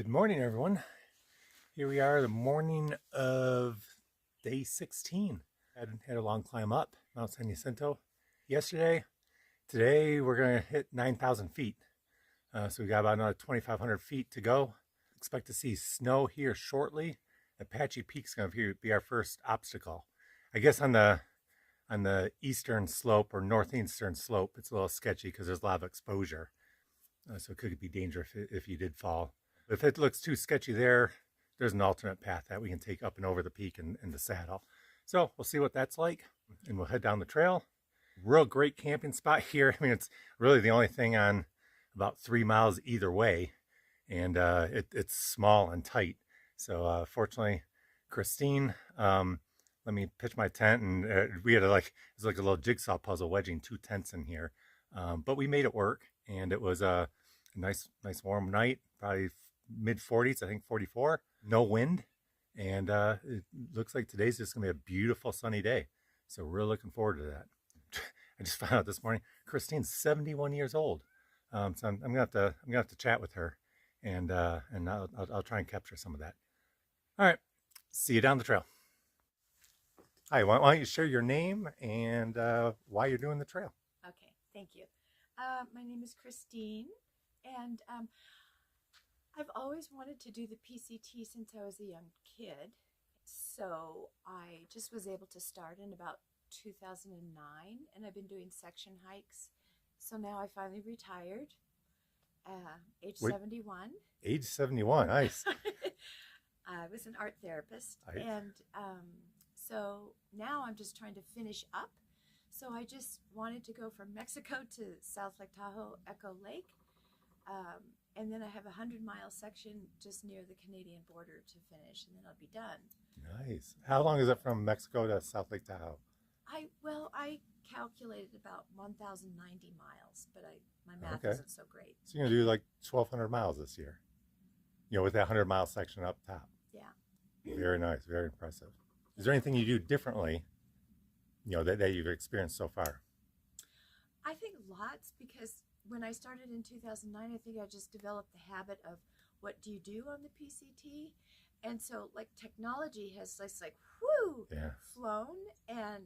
Good morning, everyone. Here we are, the morning of day 16. Had a long climb up Mount San Jacinto yesterday. Today we're going to hit 9,000 feet. So we got about another 2,500 feet to go. Expect to see snow here shortly. Apache Peak is going to be our first obstacle. I guess on the eastern slope or northeastern slope, it's a little sketchy because there's a lot of exposure. So it could be dangerous if you did fall. If it looks too sketchy there, there's an alternate path that we can take up and over the peak and the saddle. So we'll see what that's like, and we'll head down the trail. Real great camping spot here. I mean, it's really the only thing on about 3 miles either way, and it's small and tight. So fortunately, Christine let me pitch my tent, and we had it's like a little jigsaw puzzle wedging 2 tents in here, but we made it work, and it was a nice warm night, probably mid 40s, I think 44, no wind, and it looks like today's just gonna be a beautiful sunny day. So we're looking forward to that. I just found out this morning Christine's 71 years old, so I'm gonna have to chat with her, and I'll try and capture some of that. All right, see you down the trail. Hi, why don't you share your name and why you're doing the trail? Okay, thank you. My name is Christine, and I've always wanted to do the PCT since I was a young kid. So I just was able to start in about 2009, and I've been doing section hikes. So now I finally retired, age 71. Age 71, nice. I was an art therapist, and so now I'm just trying to finish up. So I just wanted to go from Mexico to South Lake Tahoe, Echo Lake. And then I have a 100-mile section just near the Canadian border to finish, and then I'll be done. Nice. How long is it from Mexico to South Lake Tahoe? I calculated about 1,090 miles, but my math isn't so great. So you're going to do like 1,200 miles this year, with that 100-mile section up top. Yeah. Very nice. Very impressive. Is there anything you do differently, that you've experienced so far? I think lots, because when I started in 2009, I think I just developed the habit of what do you do on the PCT? And so like technology has just flown. And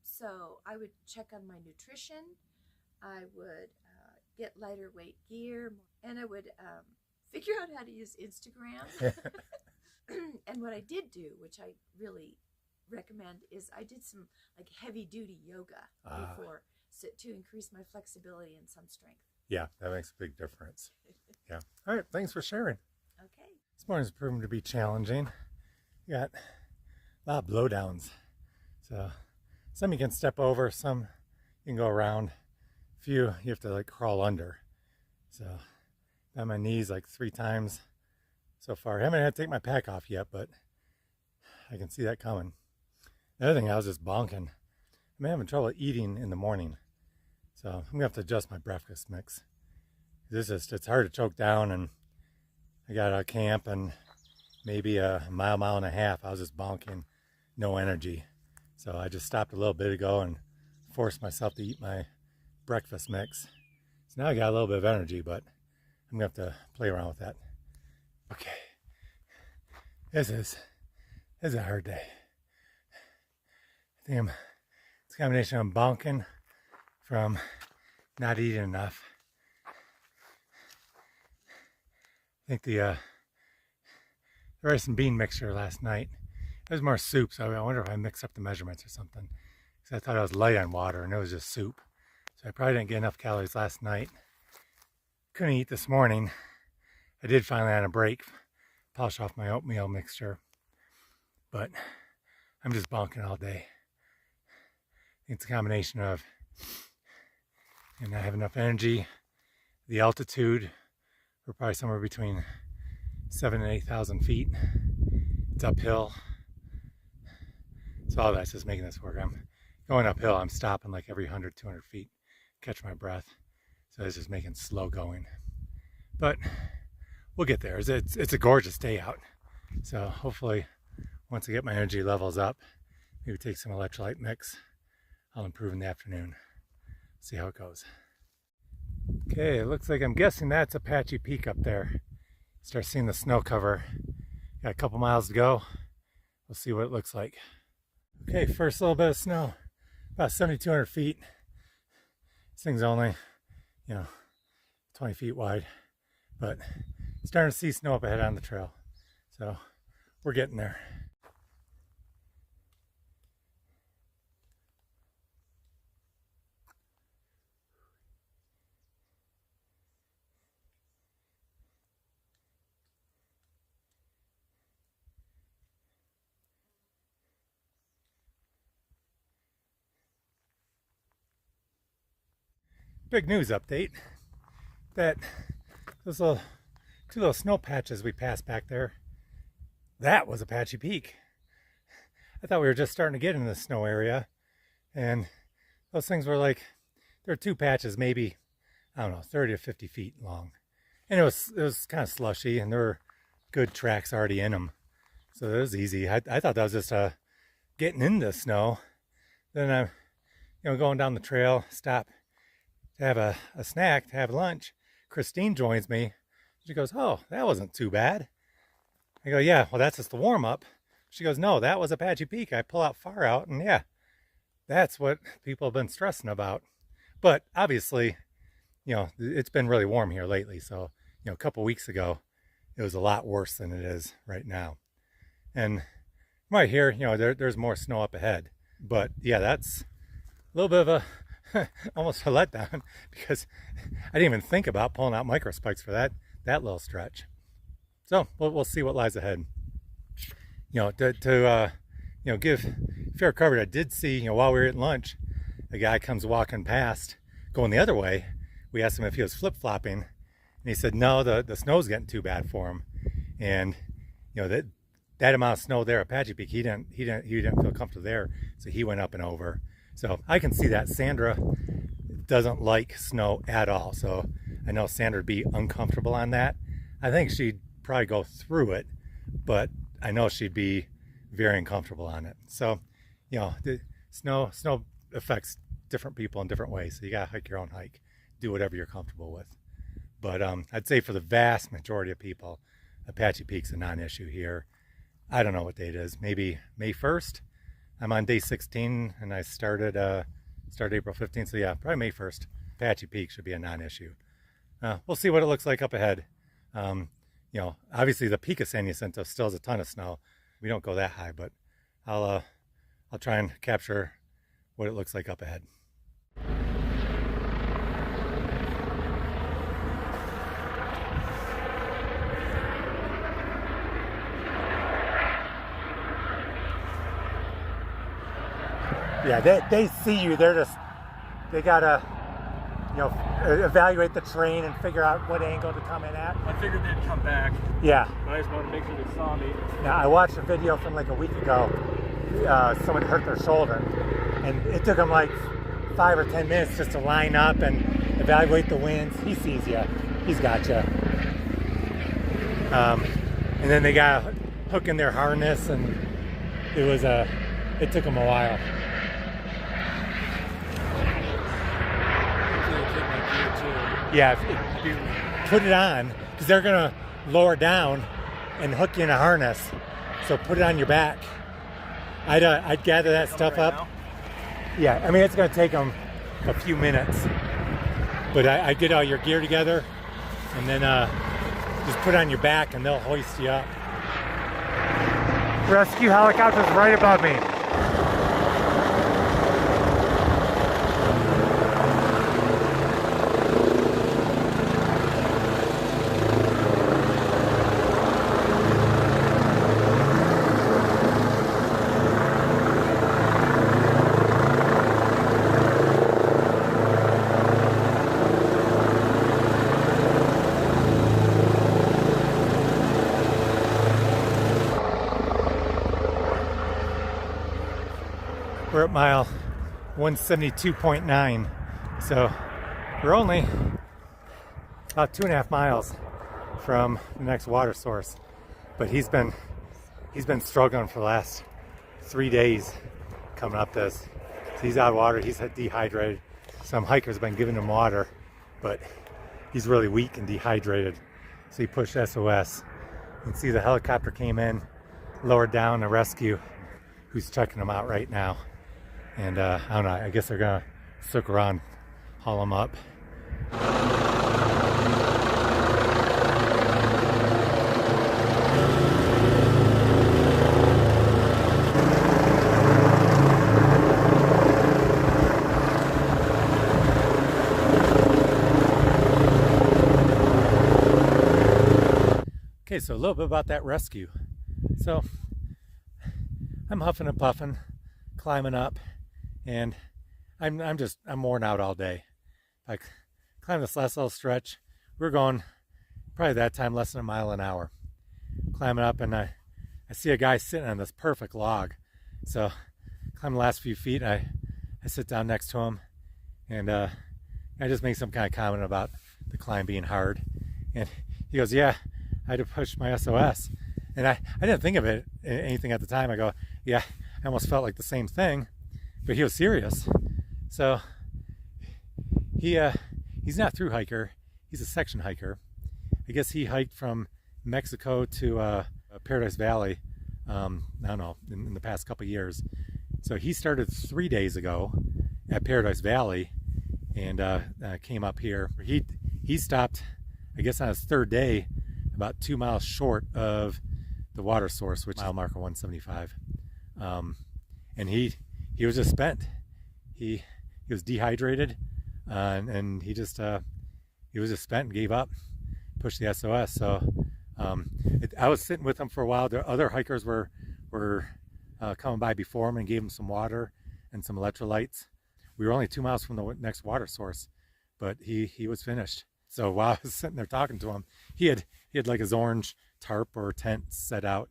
so I would check on my nutrition. I would get lighter weight gear, and I would figure out how to use Instagram. And what I did do, which I really recommend, is I did some like heavy duty yoga before, to increase my flexibility and some strength. Yeah, that makes a big difference. Yeah. All right, thanks for sharing. Okay. This morning's proven to be challenging. You got a lot of blowdowns. So some you can step over, some you can go around. A few you have to crawl under. So on my knees 3 times so far. I haven't had to take my pack off yet, but I can see that coming. The other thing, I was just bonking. I'm having trouble eating in the morning. So I'm gonna have to adjust my breakfast mix. It's hard to choke down, and I got out of camp and maybe a mile and a half, I was just bonking, no energy. So I just stopped a little bit ago and forced myself to eat my breakfast mix. So now I got a little bit of energy, but I'm gonna have to play around with that. Okay, this is a hard day. I think it's a combination of bonking from not eating enough. I think the rice and bean mixture last night, it was more soup, so I wonder if I mixed up the measurements or something. Because I thought I was light on water and it was just soup. So I probably didn't get enough calories last night. Couldn't eat this morning. I did finally on a break polish off my oatmeal mixture, but I'm just bonking all day. It's a combination of and I have enough energy. The altitude, we're probably somewhere between 7,000 and 8,000 feet. It's uphill. So all that's just making this work. I'm going uphill, I'm stopping every 100, 200 feet, catch my breath. So it's just making slow going. But we'll get there. It's a gorgeous day out. So hopefully once I get my energy levels up, maybe take some electrolyte mix, I'll improve in the afternoon. See how it goes. Okay, it looks like, I'm guessing that's Apache Peak up there. start seeing the snow cover. Got a couple miles to go. We'll see what it looks like. Okay, first little bit of snow, about 7,200 feet. This thing's only, 20 feet wide, but starting to see snow up ahead on the trail. So we're getting there. Big news update that those two little snow patches we passed back there, that was Apache Peak. I thought we were just starting to get in the snow area, and those things were like, there were two patches, maybe, I don't know, 30 to 50 feet long. And it was kind of slushy, and there were good tracks already in them. So it was easy. I thought that was just getting into the snow. Then I'm going down the trail, stop to have a snack, to have lunch. Christine joins me. She goes, "Oh, that wasn't too bad." I go, "Yeah, well, that's just the warm-up." She goes, "No, that was Apache Peak. I pull out far out, and yeah, that's what people have been stressing about." But obviously, it's been really warm here lately. So, a couple weeks ago, it was a lot worse than it is right now. And right here, there's more snow up ahead. But yeah, that's a little bit of a almost a letdown, because I didn't even think about pulling out micro spikes for that little stretch. So we'll see what lies ahead. To give fair coverage, I did see, while we were at lunch, a guy comes walking past, going the other way. We asked him if he was flip-flopping, and he said no, the snow's getting too bad for him. And that amount of snow there at Apache Peak, he didn't feel comfortable there, so he went up and over. So I can see that Sandra doesn't like snow at all. So I know Sandra would be uncomfortable on that. I think she'd probably go through it, but I know she'd be very uncomfortable on it. So, the snow affects different people in different ways. So you gotta hike your own hike, do whatever you're comfortable with. But I'd say for the vast majority of people, Apache Peak's a non-issue here. I don't know what date it is. Maybe May 1st. I'm on day 16, and I started April 15th, so yeah, probably May 1st. Apache Peak should be a non-issue. We'll see what it looks like up ahead. Obviously the peak of San Jacinto still has a ton of snow. We don't go that high, but I'll try and capture what it looks like up ahead. Yeah, they see you. They gotta, evaluate the terrain and figure out what angle to come in at. I figured they'd come back. Yeah. But I just wanted to make sure they saw me. Now, I watched a video from like a week ago. Someone hurt their shoulder, and it took them like 5 or 10 minutes just to line up and evaluate the winds. He sees you. He's got you. And then they got a hook in their harness, and it took them a while. Yeah, if you put it on, because they're going to lower down and hook you in a harness. So put it on your back. I'd gather that stuff up. Now? Yeah, I mean, it's going to take them a few minutes. But I get all your gear together, and then just put it on your back, and they'll hoist you up. Rescue helicopter's right above me. We're at mile 172.9, so we're only about 2.5 miles from the next water source. But he's been struggling for the last 3 days coming up this. So he's out of water, he's dehydrated. Some hikers have been giving him water, but he's really weak and dehydrated. So he pushed SOS. You can see the helicopter came in, lowered down a rescue who's checking him out right now. And I don't know, I guess they're gonna circle around, haul him up. Okay, so a little bit about that rescue. So I'm huffing and puffing, climbing up, and I'm worn out all day. I climbed this last little stretch. We're going probably that time less than a mile an hour. Climbing up, and I see a guy sitting on this perfect log. So climb the last few feet, and I sit down next to him, and I just make some kind of comment about the climb being hard. And he goes, "Yeah, I had to push my SOS." And I didn't think of it anything at the time. I go, "Yeah, I almost felt like the same thing," but he was serious. So he's not a through hiker. He's a section hiker. I guess he hiked from Mexico to Paradise Valley. I don't know, in the past couple of years. So he started 3 days ago at Paradise Valley and came up here. He stopped, I guess, on his third day, about 2 miles short of the water source, which is mile marker 175. And he was just spent. He was dehydrated, and he was just spent and gave up, pushed the SOS. So I was sitting with him for a while. The other hikers were coming by before him and gave him some water and some electrolytes. We were only 2 miles from the next water source, but he was finished. So while I was sitting there talking to him, he had like his orange tarp or tent set out,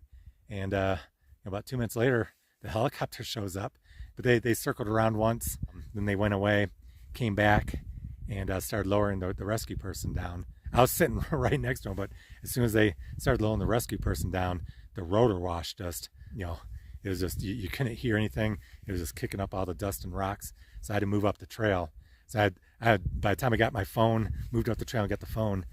and about 2 minutes later, the helicopter shows up. But they circled around once, then they went away, came back, and started lowering the rescue person down. I was sitting right next to him, but as soon as they started lowering the rescue person down, the rotor wash just, it was just, you couldn't hear anything. It was just kicking up all the dust and rocks. So I had to move up the trail. So I had by the time I got my phone, moved up the trail and got the phone,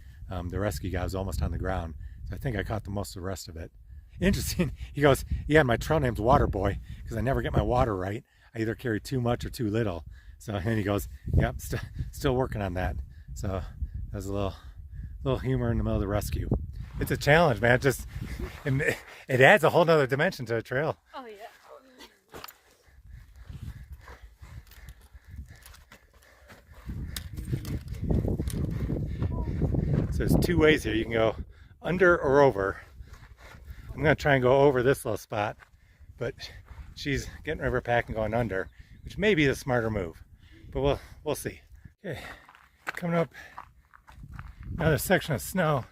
the rescue guy was almost on the ground. So I think I caught the most of the rest of it. Interesting. He goes, "Yeah, my trail name's Water Boy because I never get my water right. I either carry too much or too little." So, and he goes, "Yep, still working on that." So there's a little humor in the middle of the rescue. It's a challenge, man. It adds a whole nother dimension to a trail. Oh yeah. So there's two ways here. You can go under or over. I'm going to try and go over this little spot, but she's getting rid of her pack and going under, which may be the smarter move, but we'll see. Okay, coming up another section of snow.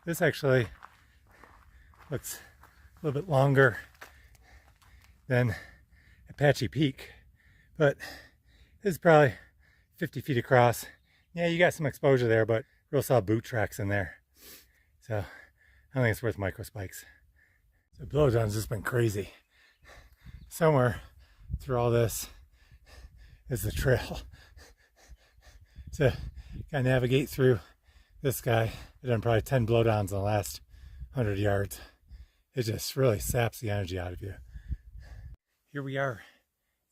This actually looks a little bit longer than Apache Peak, but this is probably 50 feet across. Yeah, you got some exposure there, but real solid boot tracks in there. So I don't think it's worth micro spikes. The blowdown's just been crazy. Somewhere through all this is the trail. So gotta navigate through this guy. I've done probably 10 blowdowns in the last 100 yards. It just really saps the energy out of you. Here we are,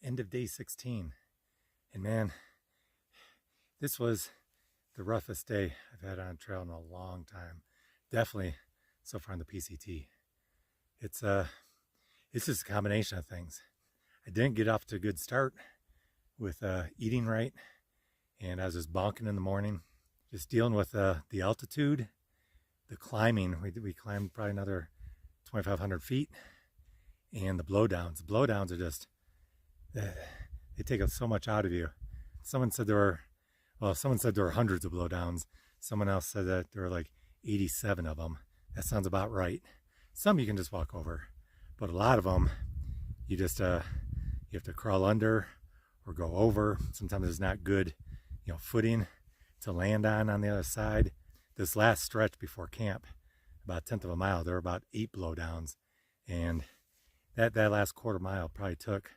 end of day 16. And man, this was the roughest day I've had on trail in a long time. Definitely so far in the PCT. It's just a combination of things. I didn't get off to a good start with eating right, and I was just bonking in the morning, just dealing with the altitude, the climbing. We climbed probably another 2,500 feet, and the blowdowns. The blowdowns are just, they take so much out of you. Someone said there were hundreds of blowdowns. Someone else said that there were like 87 of them. That sounds about right. Some you can just walk over, but a lot of them you just you have to crawl under or go over. Sometimes there's not good footing to land on the other side. This last stretch before camp, about 1/10 of a mile, there were about 8 blowdowns, and that last quarter mile probably took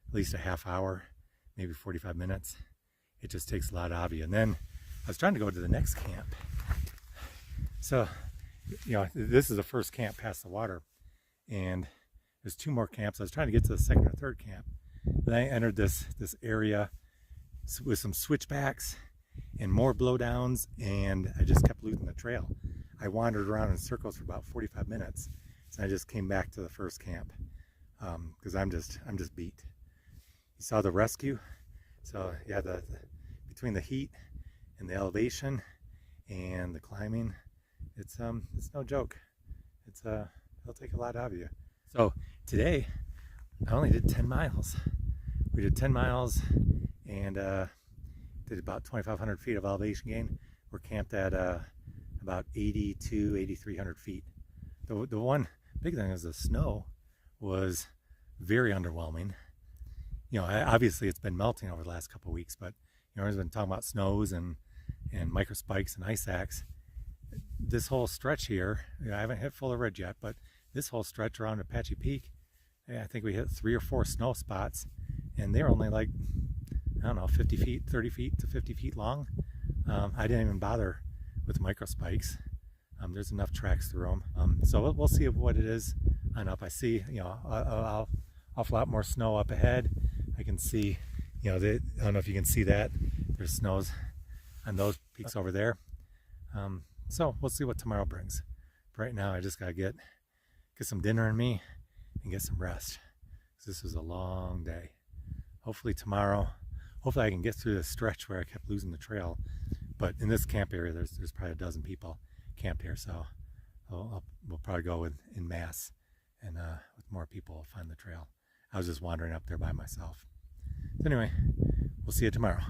at least a half hour, maybe 45 minutes. It just takes a lot out of you. And then I was trying to go to the next camp, so this is the first camp past the water, and there's 2 more camps. I was trying to get to the second or third camp. Then I entered this area with some switchbacks and more blowdowns, and I just kept losing the trail. I wandered around in circles for about 45 minutes, and I just came back to the first camp because I'm just beat. You saw the rescue, so yeah, between the heat and the elevation and the climbing, it's no joke. It'll take a lot out of you. So today I only did 10 miles. We did 10 miles and did about 2,500 feet of elevation gain. We're camped at about 8,300 feet. The one big thing is the snow was very underwhelming. Obviously it's been melting over the last couple of weeks, but everyone's been talking about snows and micro spikes and ice axe. This whole stretch here, I haven't hit full ridge yet, but this whole stretch around Apache Peak, I think we hit 3 or 4 snow spots, and they're only like, I don't know, 50 feet, 30 feet to 50 feet long. I didn't even bother with micro spikes. There's enough tracks through them. So we'll see what it is on up. I see, an awful lot more snow up ahead. I can see, I don't know if you can see that. There's snows on those peaks over there. So we'll see what tomorrow brings. But right now I just gotta get some dinner in me and get some rest. This was a long day. Hopefully I can get through this stretch where I kept losing the trail. But in this camp area, there's probably a dozen people camped here, so we'll probably go in mass, and with more people we'll find the trail. I was just wandering up there by myself. So anyway, we'll see you tomorrow.